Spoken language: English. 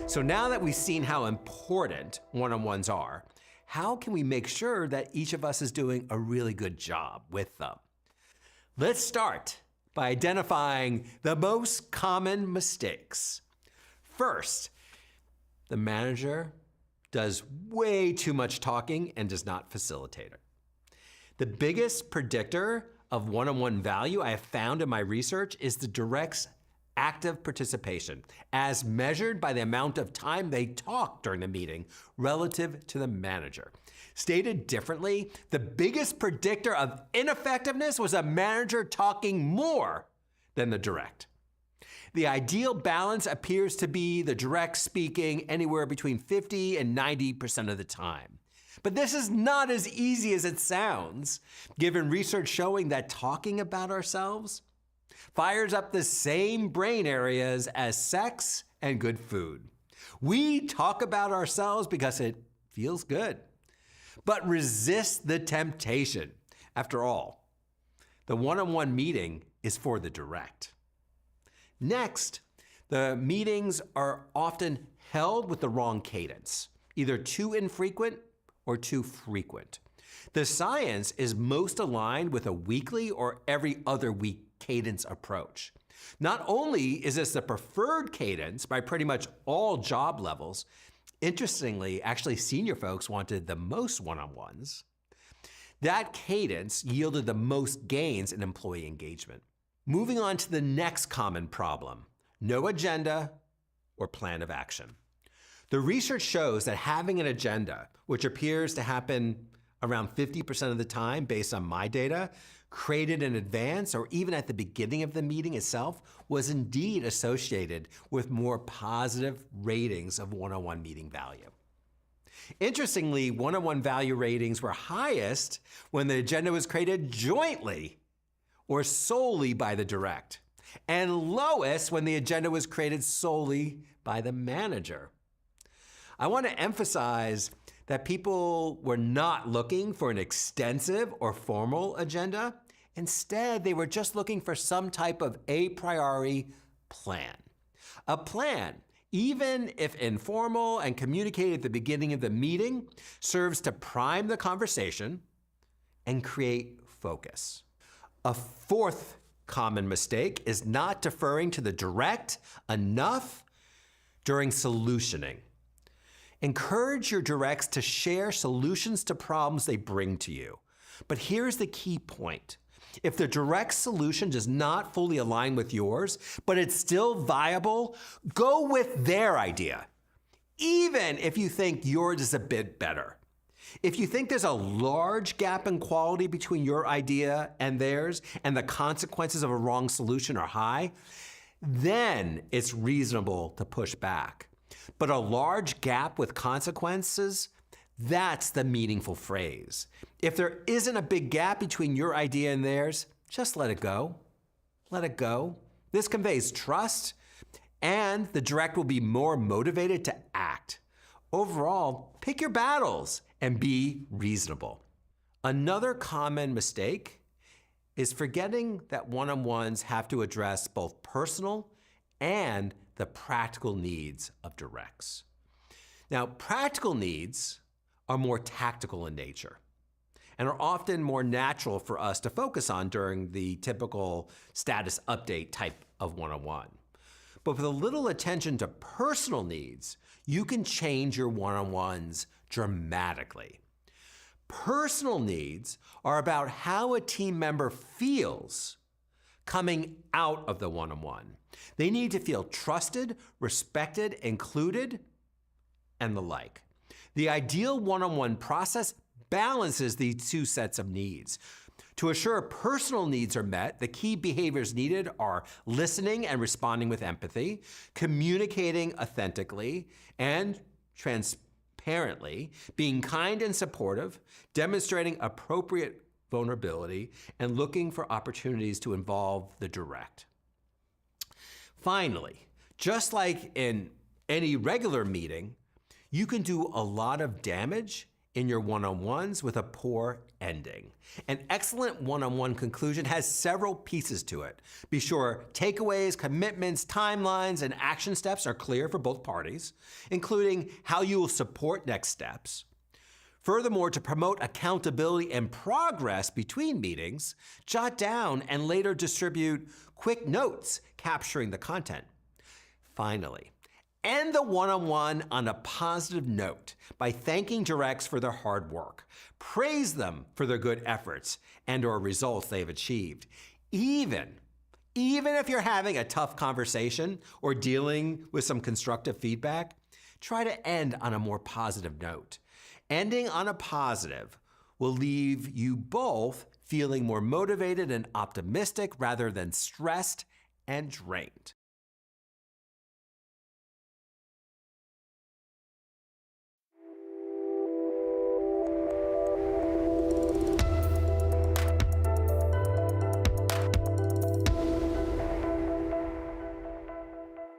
So now that we've seen how important one-on-ones are, how can we make sure that each of us is doing a really good job with them? Let's start by identifying the most common mistakes. First, the manager does way too much talking and does not facilitate it. The biggest predictor of one-on-one value I have found in my research is the direct's active participation, as measured by the amount of time they talk during the meeting relative to the manager. Stated differently, the biggest predictor of ineffectiveness was a manager talking more than the direct. The ideal balance appears to be the direct speaking anywhere between 50 and 90% of the time. But this is not as easy as it sounds, given research showing that talking about ourselves fires up the same brain areas as sex and good food. We talk about ourselves because it feels good, but resist the temptation. After all, the one-on-one meeting is for the direct. Next, the meetings are often held with the wrong cadence, either too infrequent or too frequent. The science is most aligned with a weekly or every other week cadence approach. Not only is this the preferred cadence by pretty much all job levels, interestingly, actually senior folks wanted the most one-on-ones, that cadence yielded the most gains in employee engagement. Moving on to the next common problem, no agenda or plan of action. The research shows that having an agenda, which appears to happen around 50% of the time based on my data, created in advance or even at the beginning of the meeting itself, was indeed associated with more positive ratings of one-on-one meeting value. Interestingly, one-on-one value ratings were highest when the agenda was created jointly or solely by the direct, and lowest when the agenda was created solely by the manager. I want to emphasize that people were not looking for an extensive or formal agenda. Instead, they were just looking for some type of a priori plan. A plan, even if informal and communicated at the beginning of the meeting, serves to prime the conversation and create focus. A fourth common mistake is not deferring to the direct enough during solutioning. Encourage your directs to share solutions to problems they bring to you. But here's the key point. If the direct solution does not fully align with yours, but it's still viable, go with their idea, even if you think yours is a bit better. If you think there's a large gap in quality between your idea and theirs, and the consequences of a wrong solution are high, then it's reasonable to push back. But a large gap with consequences, that's the meaningful phrase. If there isn't a big gap between your idea and theirs, just let it go. Let it go. This conveys trust, and the direct will be more motivated to act. Overall, pick your battles and be reasonable. Another common mistake is forgetting that one-on-ones have to address both personal and the practical needs of directs. Now, practical needs are more tactical in nature and are often more natural for us to focus on during the typical status update type of one-on-one. But with a little attention to personal needs, you can change your one-on-ones dramatically. Personal needs are about how a team member feels coming out of the one-on-one. They need to feel trusted, respected, included, and the like. The ideal one-on-one process balances these two sets of needs. To assure personal needs are met, the key behaviors needed are listening and responding with empathy, communicating authentically and transparently, being kind and supportive, demonstrating appropriate vulnerability, and looking for opportunities to involve the direct. Finally, just like in any regular meeting, you can do a lot of damage in your one-on-ones with a poor ending. An excellent one-on-one conclusion has several pieces to it. Be sure takeaways, commitments, timelines, and action steps are clear for both parties, including how you will support next steps. Furthermore, to promote accountability and progress between meetings, jot down and later distribute quick notes capturing the content. Finally, end the one-on-one on a positive note by thanking directs for their hard work. Praise them for their good efforts and/or results they've achieved. Even if you're having a tough conversation or dealing with some constructive feedback, try to end on a more positive note. Ending on a positive will leave you both feeling more motivated and optimistic rather than stressed and drained.